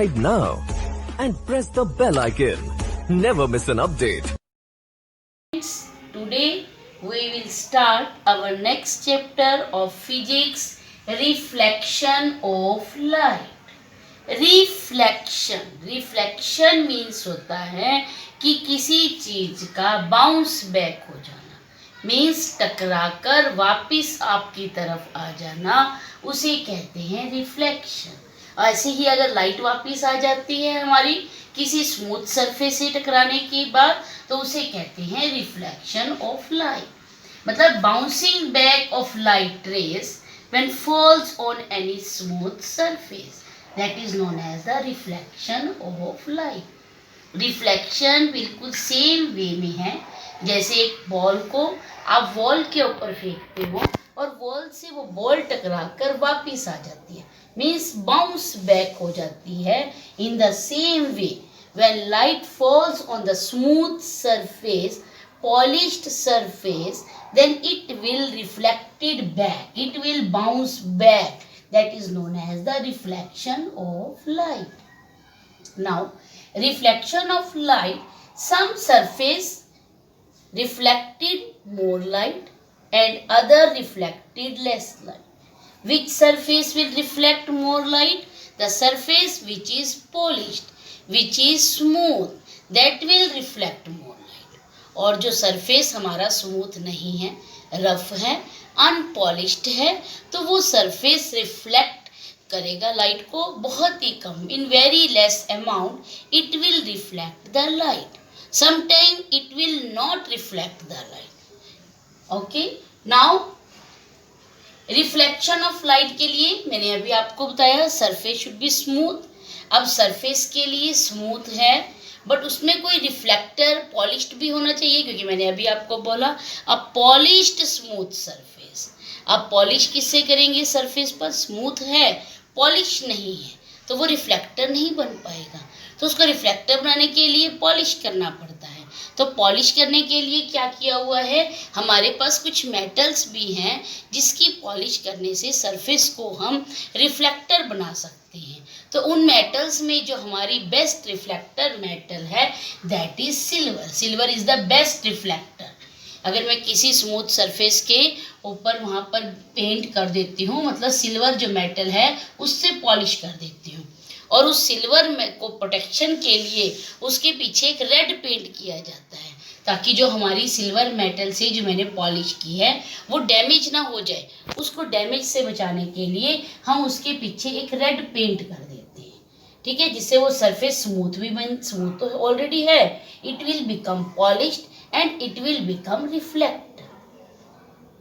subscribe now and press the bell icon. Never miss an update. Today we will start our next chapter of physics, reflection of light. Reflection means होता है कि किसी चीज का bounce back हो जाना, means टकराकर वापिस आपकी तरफ आ जाना, उसे कहते हैं रिफ्लेक्शन। ऐसे ही अगर लाइट वापिस आ जाती है हमारी किसी स्मूथ सरफेस से टकराने के बाद, तो उसे कहते हैं रिफ्लेक्शन ऑफ लाइट। मतलब bouncing back of light rays when falls on any smooth surface, that is known as the reflection of light. Reflection बिल्कुल सेम वे में है जैसे एक बॉल को आप वॉल के ऊपर फेंकते हो और वॉल से वो बॉल टकरा कर वापिस आ जाती है, मीन्स बाउंस बैक हो जाती है। In the same way when light falls on the smooth surface, polished surface, then it will reflected back, it will bounce back, that is known as the reflection of light. Now reflection of light, some surface reflected more light and other reflected less light. Which surface will reflect more light? The surface which is polished, which is smooth, that will reflect more light. और जो surface हमारा smooth नहीं है, rough है, unpolished है, तो वो surface reflect करेगा लाइट को बहुत ही कम, in very less amount it will reflect the light, sometime it will not reflect the light. Okay, now reflection of light के लिए मैंने अभी आपको बताया सरफेस शुड बी स्मूथ। अब सरफेस के लिए स्मूथ है बट उसमें कोई रिफ्लेक्टर पॉलिश्ड भी होना चाहिए, क्योंकि मैंने अभी आपको बोला अब पॉलिश्ड स्मूथ सरफेस। अब पॉलिश किससे करेंगे? सरफेस पर स्मूथ है, पॉलिश नहीं है, तो वो रिफ्लेक्टर नहीं बन पाएगा। तो उसको रिफ्लेक्टर बनाने के लिए पॉलिश करना पड़ता है। तो पॉलिश करने के लिए क्या किया हुआ है, हमारे पास कुछ मेटल्स भी हैं जिसकी पॉलिश करने से सरफेस को हम रिफ्लेक्टर बना सकते हैं। तो उन मेटल्स में जो हमारी बेस्ट रिफ्लेक्टर मेटल है that is silver. Silver is the best reflector. अगर मैं किसी स्मूथ सरफेस के ऊपर वहाँ पर पेंट कर देती हूँ, मतलब सिल्वर जो मेटल है उससे पॉलिश कर देती हूँ, और उस सिल्वर में को प्रोटेक्शन के लिए उसके पीछे एक रेड पेंट किया जाता है, ताकि जो हमारी सिल्वर मेटल से जो मैंने पॉलिश की है वो डैमेज ना हो जाए। उसको डैमेज से बचाने के लिए हम उसके पीछे एक रेड पेंट कर देते हैं, ठीक है, जिससे वो सरफेस स्मूथ तो ऑलरेडी है, it will become polished and it will become reflect.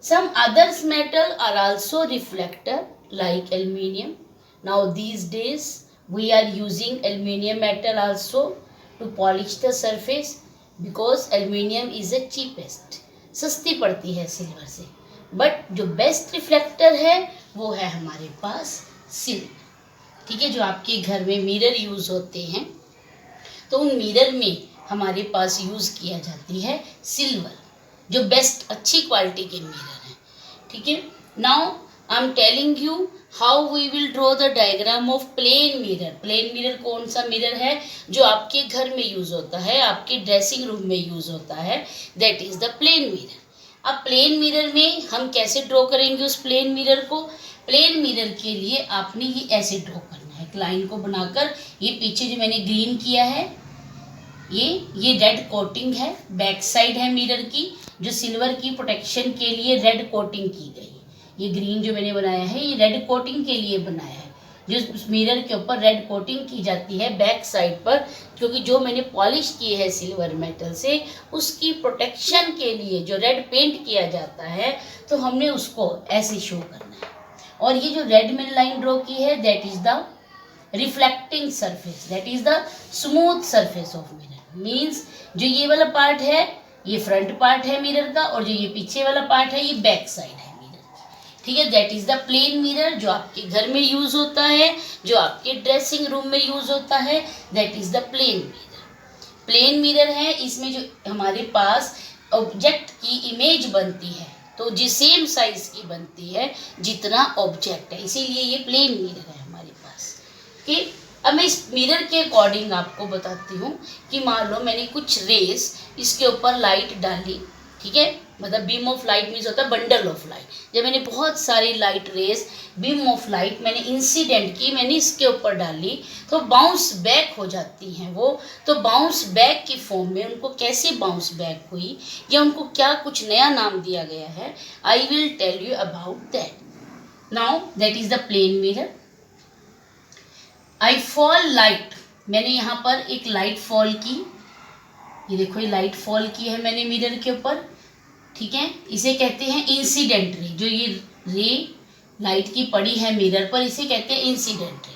Some others metal are also reflector like aluminium. Now these days we are using aluminium metal also to polish the surface because aluminium is the cheapest, सस्ती पड़ती है silver से। But जो best reflector है वो है हमारे पास silver, ठीक है। जो आपके घर में मिरर यूज़ होते हैं तो उन मिरर में हमारे पास यूज़ किया जाती है सिल्वर, जो बेस्ट अच्छी क्वालिटी के मिरर हैं, ठीक है। Now I am telling you how we will draw the diagram of plane mirror. Plane mirror कौन सा मिरर है? जो आपके घर में यूज होता है, आपके ड्रेसिंग रूम में यूज होता है, that is the plane mirror. अब प्लेन मिरर में हम कैसे ड्रॉ करेंगे उस प्लेन मिरर को? प्लेन मिरर के लिए आपने ये ऐसे ड्रॉ करना है, एक लाइन को बनाकर। ये पीछे जो मैंने ग्रीन किया है ये रेड कोटिंग है, बैक साइड है मिरर की, जो सिल्वर की प्रोटेक्शन के लिए रेड कोटिंग की गई। ये ग्रीन जो मैंने बनाया है ये रेड कोटिंग के लिए बनाया है, जो उस मिरर के ऊपर रेड कोटिंग की जाती है बैक साइड पर, क्योंकि जो मैंने पॉलिश की है सिल्वर मेटल से उसकी प्रोटेक्शन के लिए जो रेड पेंट किया जाता है, तो हमने उसको ऐसे शो करना है। और ये जो रेड मैंने लाइन ड्रॉ की है that is the reflecting surface, that is the smooth surface of mirror. Means जो ये वाला पार्ट है ये फ्रंट पार्ट है मिरर का, और जो ये पीछे वाला पार्ट है ये बैक साइड है मिरर, ठीक है। That is the plane mirror, जो आपके घर में यूज होता है, जो आपके ड्रेसिंग रूम में यूज होता है, that is the plane mirror. Plane mirror है, इसमें जो हमारे पास ऑब्जेक्ट की इमेज बनती है तो जो सेम साइज की बनती है जितना ऑब्जेक्ट है, इसीलिए ये प्लेन मिरर है हमारे पास, ओके। अब मैं इस मिरर के अकॉर्डिंग आपको बताती हूँ कि मान लो मैंने कुछ रेस इसके ऊपर लाइट डाली, ठीक है, मतलब बीम ऑफ लाइट मीन्स होता है बंडल ऑफ लाइट। जब मैंने बहुत सारी light rays beam of light मैंने इंसिडेंट की, मैंने इसके ऊपर डाली तो बाउंस बैक हो जाती हैं वो। तो बाउंस बैक की फॉर्म में उनको कैसे बाउंस बैक हुई या उनको क्या कुछ नया नाम दिया गया है, I will tell you about that. Now that is the plane mirror. I fall light, मैंने यहाँ पर एक लाइट फॉल की, ये देखो ये लाइट फॉल की है मैंने मिरर के ऊपर, ठीक है। इसे कहते हैं इंसिडेंट रे, जो ये रे लाइट की पड़ी है मिरर पर इसे कहते हैं इंसिडेंट रे,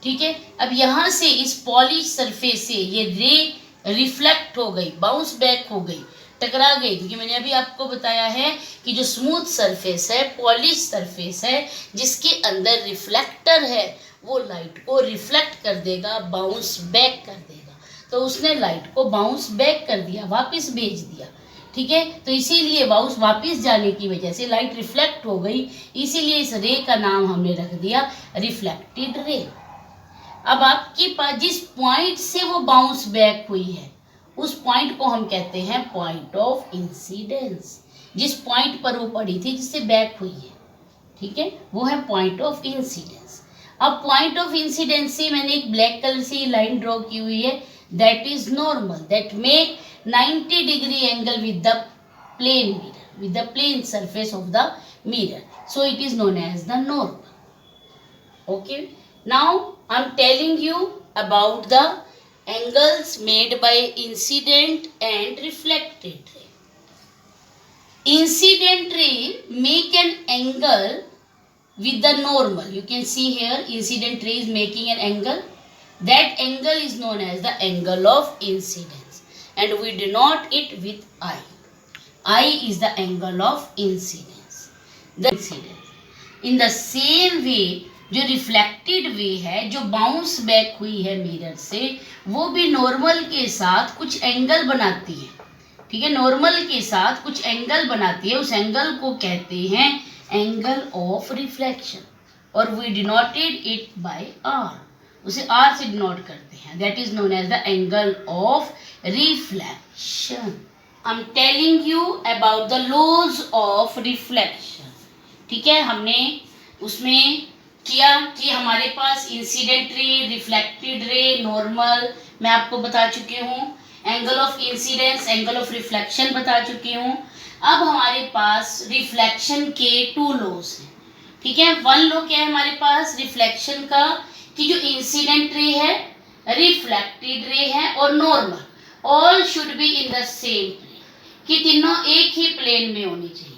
ठीक है। अब यहाँ से इस पॉलिश सरफेस से ये रे रिफ्लेक्ट हो गई, बाउंस बैक हो गई, टकरा गई, क्योंकि मैंने अभी आपको बताया है कि जो स्मूथ सरफेस है, पॉलिश सरफेस है, जिसके अंदर रिफ्लेक्टर है, वो लाइट को रिफ्लेक्ट कर देगा, बाउंस बैक कर देगा। तो उसने लाइट को बाउंस बैक कर दिया, वापस भेज दिया, ठीक है। तो इसीलिए बाउंस वापस जाने की वजह से लाइट रिफ्लेक्ट हो गई, इसीलिए इस रे का नाम हमने रख दिया रिफ्लेक्टेड रे। अब आपके पास जिस पॉइंट से वो बाउंस बैक हुई है उस पॉइंट को हम कहते हैं पॉइंट ऑफ इंसिडेंस। जिस पॉइंट पर वो पड़ी थी जिससे बैक हुई है, ठीक है, वो है पॉइंट ऑफ इंसिडेंस। अब पॉइंट ऑफ इंसिडेंस से मैंने एक ब्लैक कलर से लाइन ड्रॉ की हुई है, that is normal, that make 90 degree angle with the plane mirror, with the plane surface of the mirror, so it is known as the normal. Okay, now I'm telling you about the angles made by incident and reflected ray. Incident ray make an angle with the normal. You can see here incident ray is making an angle. That angle is known as the angle of incidence, and we denote it with I. I is the angle of incidence. The incidence. In the same way, जो reflected वे है, जो bounce back हुई है mirror से, वो भी normal के साथ कुछ एंगल बनाती है, ठीक है, नॉर्मल के साथ कुछ एंगल बनाती है। उस एंगल को कहते हैं एंगल ऑफ रिफ्लेक्शन, और we denoted it by R, उसे आर से डिनोट करते हैं, that is known as the angle of reflection. I am telling you about the laws of reflection, ठीक है। हमने उसमें किया कि हमारे पास incident ray, reflected ray, normal मैं आपको बता चुकी हूँ, angle of incidence, angle of reflection बता चुकी हूँ। अब हमारे पास रिफ्लेक्शन के 2 लॉज हैं, ठीक है। 1 लॉ क्या है हमारे पास रिफ्लेक्शन का, कि जो इंसिडेंट रे है, रिफ्लेक्टेड रे है और normal, all should be in the same plane, कि तीनों एक ही प्लेन में होनी चाहिए।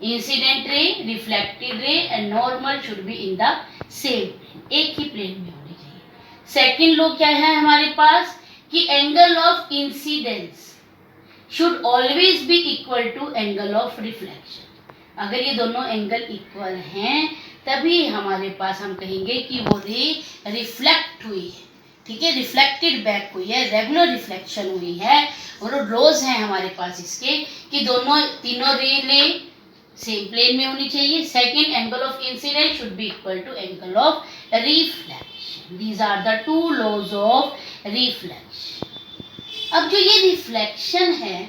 इंसिडेंट रे, रिफ्लेक्टेड रे and normal should be in the same, एक ही प्लेन में होनी चाहिए। सेकंड लॉ क्या है हमारे पास, कि angle of incidence should always be equal to angle of reflection. अगर ये दोनों एंगल इक्वल हैं तभी हमारे पास हम कहेंगे कि वो रे रिफ्लेक्ट हुई है, ठीक है, रिफ्लेक्टेड बैक हुई है, रेगुलर रिफ्लेक्शन हुई है। और रोज हैं हमारे पास इसके कि तीनों रे सेम प्लेन में होनी चाहिए। Second, angle of incidence should be equal to angle of reflection. These are the 2 laws of reflection. अब जो ये रिफ्लेक्शन है,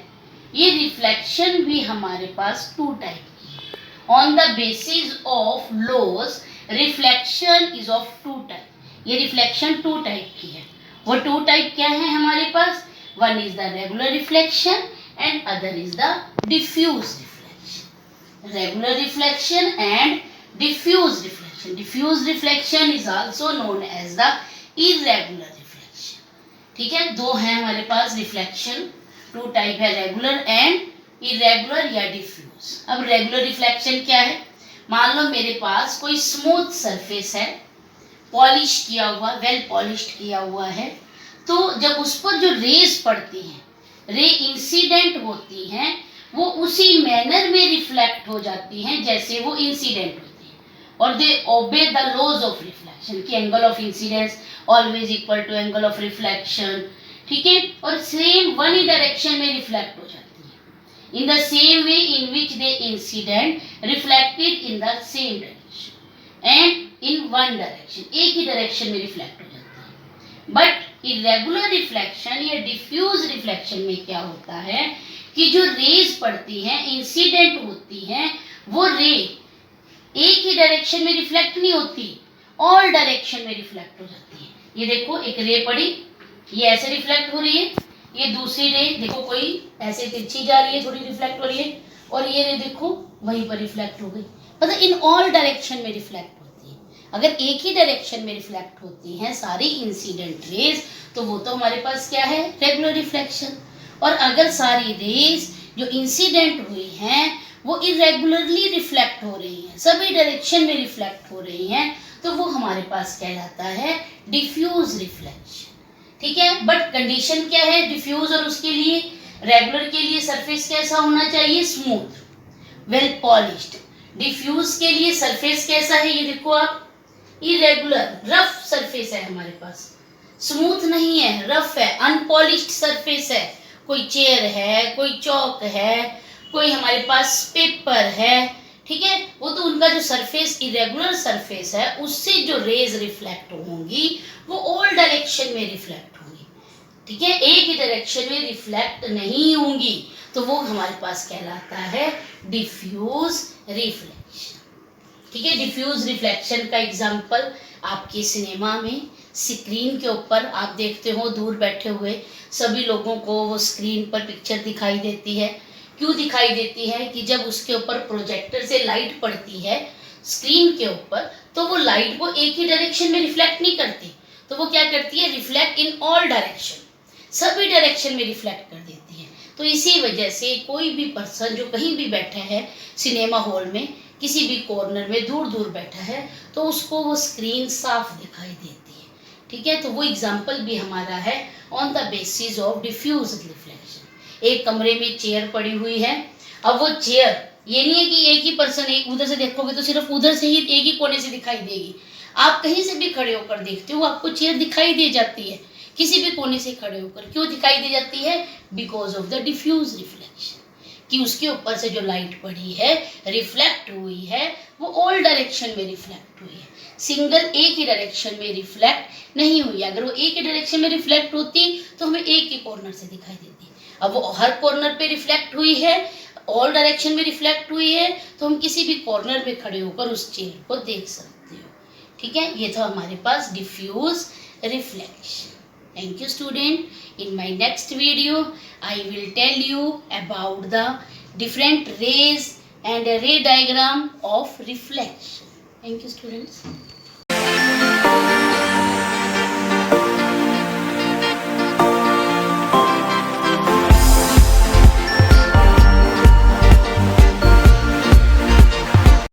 ये रिफ्लेक्शन भी हमारे पास 2 टाइप की है। On the basis of laws, reflection is of 2 type. ये रिफ्लेक्शन 2 टाइप की है। वो 2 टाइप क्या है हमारे पास, one is the regular reflection and other is the diffuse reflection. Regular reflection and diffuse reflection. Diffuse reflection is also known as the irregular reflection. ठीक है, 2 हैं हमारे पास रिफ्लेक्शन, 2 टाइप है, रेगुलर एंड इरेगुलर या डिफ्यूज। अब regular reflection क्या है, मान लो मेरे पास कोई स्मूथ सरफेस है, पॉलिश किया हुआ, वेल पॉलिश्ड किया हुआ है, तो जब उस पर जो रेज पड़ती हैं, रे इंसिडेंट होती हैं, वो उसी मैनर में रिफ्लेक्ट हो जाती हैं जैसे वो इंसिडेंट होती हैं, और they obey the laws of reflection, कि angle of incidence always equal to angle of reflection, ठीक है, और सेम वन ही डायरेक्शन में रिफ्लेक्ट हो जाती है। In the same way in which they incident reflected in the same direction and in one direction, एक ही डायरेक्शन में रिफ्लेक्ट हो जाती है। बट इरेगुलर रिफ्लेक्शन या डिफ्यूज रिफ्लेक्शन में क्या होता है कि जो रेज पड़ती हैं, इंसिडेंट होती हैं, वो रे एक ही डायरेक्शन में रिफ्लेक्ट नहीं होती, ऑल डायरेक्शन में रिफ्लेक्ट हो जाती है। ये देखो एक रे पड़ी, ये ऐसे रिफ्लेक्ट हो रही है, ये दूसरी रे देखो कोई ऐसे तिरछी जा रही है, थोड़ी रिफ्लेक्ट हो रही है, और ये रे देखो वहीं पर रिफ्लेक्ट हो गई। मतलब इन ऑल डायरेक्शन में रिफ्लेक्ट होती है। अगर एक ही डायरेक्शन में रिफ्लेक्ट होती हैं सारी इंसिडेंट रेज, तो वो तो हमारे पास क्या है, रेगुलर रिफ्लेक्शन। और अगर सारी रेज जो इंसिडेंट हुई हैं वो इरेगुलरली रिफ्लेक्ट हो रही हैं, सभी डायरेक्शन में रिफ्लेक्ट हो रही हैं, तो वो हमारे पास कहलाता है डिफ्यूज रिफ्लेक्शन। ठीक है, बट कंडीशन क्या है डिफ्यूज और उसके लिए, रेगुलर के लिए सरफेस कैसा होना चाहिए, स्मूथ, वेल पॉलिश्ड। डिफ्यूज के लिए सरफेस कैसा है, ये देखो आप, इरेगुलर रफ सरफेस है हमारे पास, स्मूथ नहीं है, रफ है, अनपॉलिश्ड सरफेस है। कोई चेयर है, कोई चौक है, कोई हमारे पास पेपर है, ठीक है, वो तो उनका जो सरफेस इरेगुलर सरफेस है उससे जो रेज रिफ्लेक्ट होंगी वो ऑल डायरेक्शन में रिफ्लेक्ट होंगी। ठीक है, एक ही डायरेक्शन में रिफ्लेक्ट नहीं होंगी, तो वो हमारे पास कहलाता है डिफ्यूज रिफ्लेक्शन। ठीक है, डिफ्यूज रिफ्लेक्शन का एग्जांपल आपके सिनेमा में स्क्रीन के ऊपर आप देखते हो, दूर बैठे हुए सभी लोगों को वो स्क्रीन पर पिक्चर दिखाई देती है। क्यों दिखाई देती है कि जब उसके ऊपर प्रोजेक्टर से लाइट पड़ती है स्क्रीन के ऊपर, तो वो लाइट को एक ही डायरेक्शन में रिफ्लेक्ट नहीं करती, तो वो क्या करती है, रिफ्लेक्ट इन ऑल डायरेक्शन, सभी डायरेक्शन में रिफ्लेक्ट कर देती है। तो इसी वजह से कोई भी पर्सन जो कहीं भी बैठा है सिनेमा हॉल में, किसी भी कॉर्नर में दूर दूर बैठा है, तो उसको वो स्क्रीन साफ दिखाई देती है। ठीक है, तो वो एग्जाम्पल भी हमारा है on the basis of diffuse reflection. एक कमरे में चेयर पड़ी हुई है, अब वो चेयर ये नहीं है कि एक ही पर्सन, एक उधर से देखोगे तो सिर्फ उधर से ही एक ही कोने से दिखाई देगी, आप कहीं से भी खड़े होकर देखते हो आपको चेयर दिखाई दे जाती है, किसी भी कोने से खड़े होकर। क्यों दिखाई दे जाती है, because of the diffuse reflection, कि उसके ऊपर से जो लाइट पड़ी है, रिफ्लेक्ट हुई है, वो ऑल डायरेक्शन में रिफ्लेक्ट हुई है, सिंगल एक ही डायरेक्शन में रिफ्लेक्ट नहीं हुई। अगर वो एक ही डायरेक्शन में रिफ्लेक्ट होती तो हमें एक ही कॉर्नर से दिखाई देती, अब वो हर कॉर्नर पे रिफ्लेक्ट हुई है, ऑल डायरेक्शन में रिफ्लेक्ट हुई है, तो हम किसी भी कॉर्नर पे खड़े होकर उस चेयर को देख सकते हो। ठीक है, ये था हमारे पास diffuse reflection. Thank you student. In my next video, I will tell you about the different rays and a ray diagram of reflection. Thank you students.